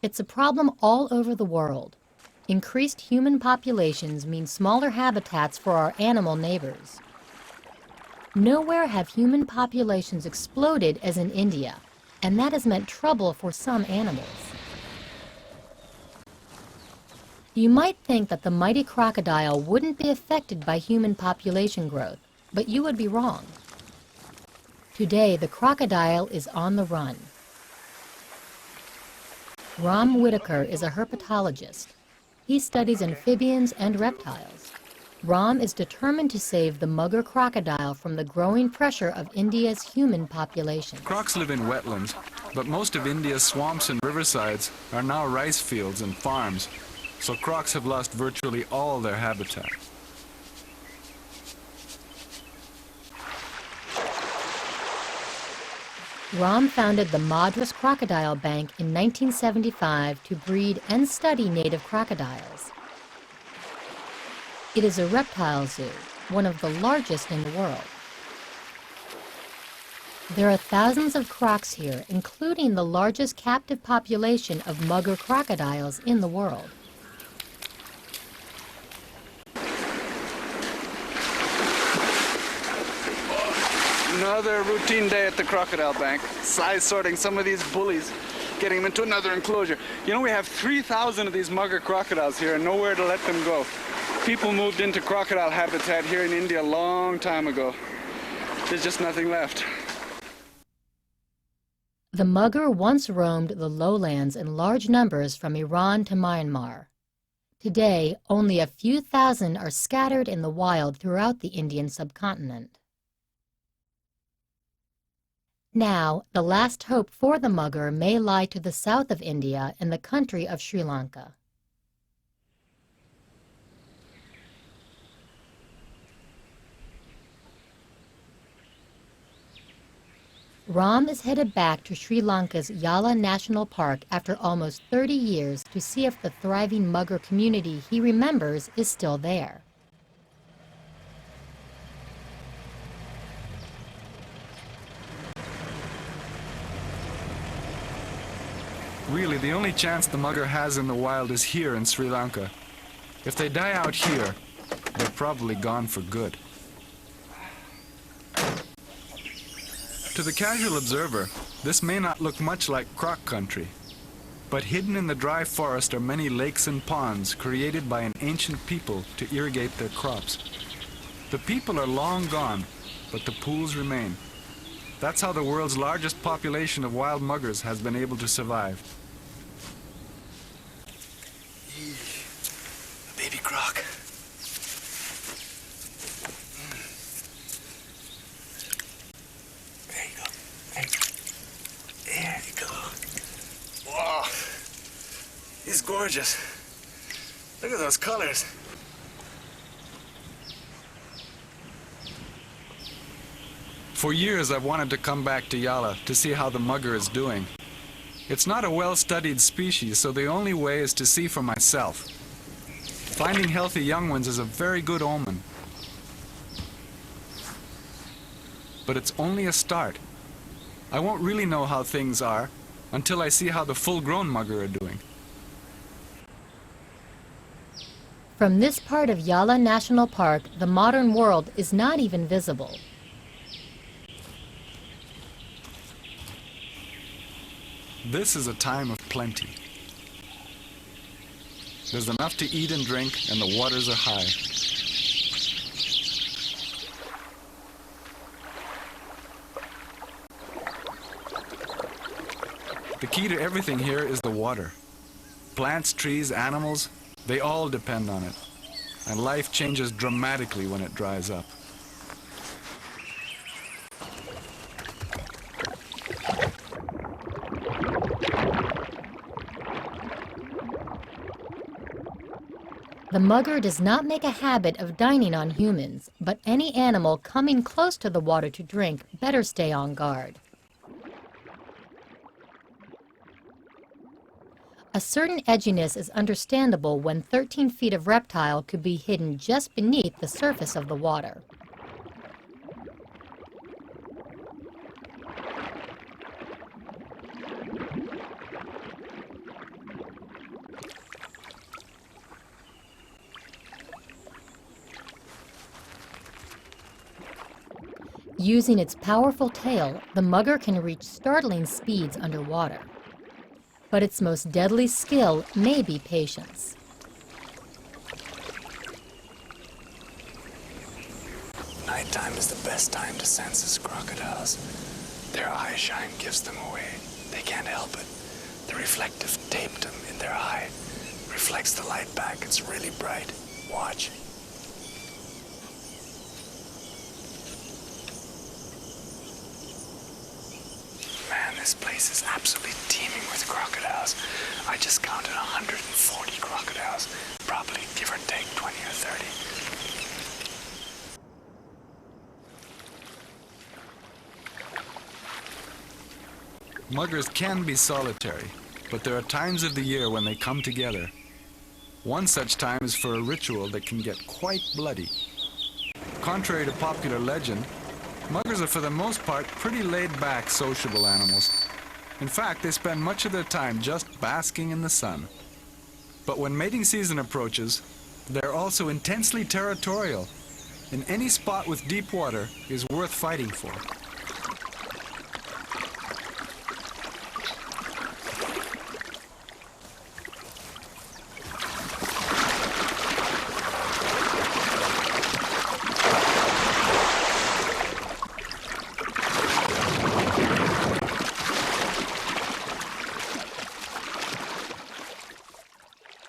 It's a problem all over the world. Increased human populations mean smaller habitats for our animal neighbors. Nowhere have human populations exploded as in India, and that has meant trouble for some animals. You might think that the mighty crocodile wouldn't be affected by human population growth, but you would be wrong. Today, the crocodile is on the run. Ram Whitaker is a herpetologist. He studies amphibians and reptiles. Ram is determined to save the mugger crocodile from the growing pressure of India's human population. Crocs live in wetlands, but most of India's swamps and riversides are now rice fields and farms, so crocs have lost virtually all their habitat. Ram founded the Madras Crocodile Bank in 1975 to breed and study native crocodiles. It is a reptile zoo, one of the largest in the world. There are thousands of crocs here, including the largest captive population of mugger crocodiles in the world. Another routine day at the crocodile bank. Size sorting some of these bullies, getting them into another enclosure. You know, we have 3,000 of these mugger crocodiles here and nowhere to let them go. People moved into crocodile habitat here in India a long time ago. There's just nothing left. The mugger once roamed the lowlands in large numbers from Iran to Myanmar. Today, only a few thousand are scattered in the wild throughout the Indian subcontinent. Now, the last hope for the mugger may lie to the south of India in the country of Sri Lanka. Ram is headed back to Sri Lanka's Yala National Park after almost 30 years to see if the thriving mugger community he remembers is still there. Really, the only chance the mugger has in the wild is here in Sri Lanka. If they die out here, they're probably gone for good. To the casual observer, this may not look much like croc country, but hidden in the dry forest are many lakes and ponds created by an ancient people to irrigate their crops. The people are long gone, but the pools remain. That's how the world's largest population of wild muggers has been able to survive. A baby croc. There you go. There you go. Wow. He's gorgeous. Look at those colors. For years I've wanted to come back to Yala to see how the mugger is doing. It's not a well-studied species, so the only way is to see for myself. Finding healthy young ones is a very good omen. But it's only a start. I won't really know how things are until I see how the full-grown mugger are doing. From this part of Yala National Park, the modern world is not even visible. This is a time of plenty. There's enough to eat and drink, and the waters are high. The key to everything here is the water. Plants, trees, animals, they all depend on it. And life changes dramatically when it dries up. The mugger does not make a habit of dining on humans, but any animal coming close to the water to drink better stay on guard. A certain edginess is understandable when 13 feet of reptile could be hidden just beneath the surface of the water. Using its powerful tail, the mugger can reach startling speeds underwater. But its most deadly skill may be patience. Nighttime is the best time to sense crocodiles. Their eye shine gives them away. They can't help it. The reflective tapetum in their eye reflects the light back. It's really bright. Watch. Man, this place is absolutely teeming with crocodiles. I just counted 140 crocodiles, probably give or take 20 or 30. Muggers can be solitary, but there are times of the year when they come together. One such time is for a ritual that can get quite bloody. Contrary to popular legend, muggers are for the most part pretty laid-back, sociable animals. In fact, they spend much of their time just basking in the sun. But when mating season approaches, they're also intensely territorial, and any spot with deep water is worth fighting for.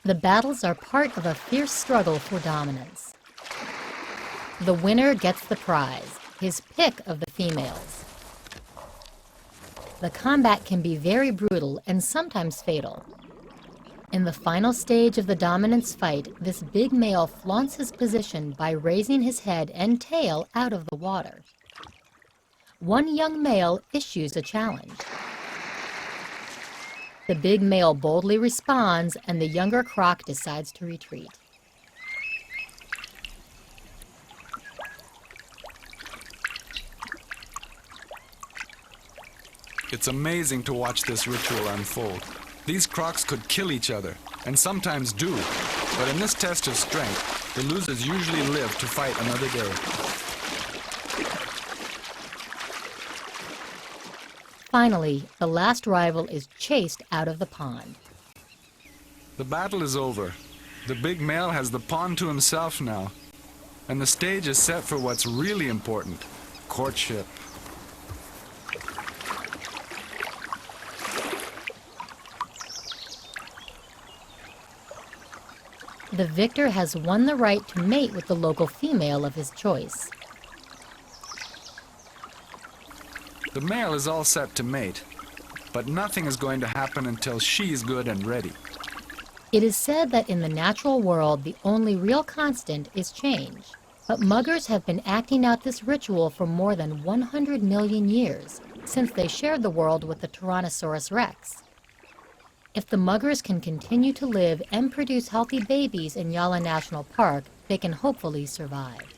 The battles are part of a fierce struggle for dominance. The winner gets the prize, his pick of the females. The combat can be very brutal and sometimes fatal. In the final stage of the dominance fight, this big male flaunts his position by raising his head and tail out of the water. One young male issues a challenge. The big male boldly responds, and the younger croc decides to retreat. It's amazing to watch this ritual unfold. These crocs could kill each other, and sometimes do, but in this test of strength, the losers usually live to fight another day. Finally, the last rival is chased out of the pond. The battle is over. The big male has the pond to himself now, and the stage is set for what's really important, courtship. The victor has won the right to mate with the local female of his choice. The male is all set to mate, but nothing is going to happen until she's good and ready. It is said that in the natural world, the only real constant is change. But muggers have been acting out this ritual for more than 100 million years, since they shared the world with the Tyrannosaurus rex. If the muggers can continue to live and produce healthy babies in Yala National Park, they can hopefully survive.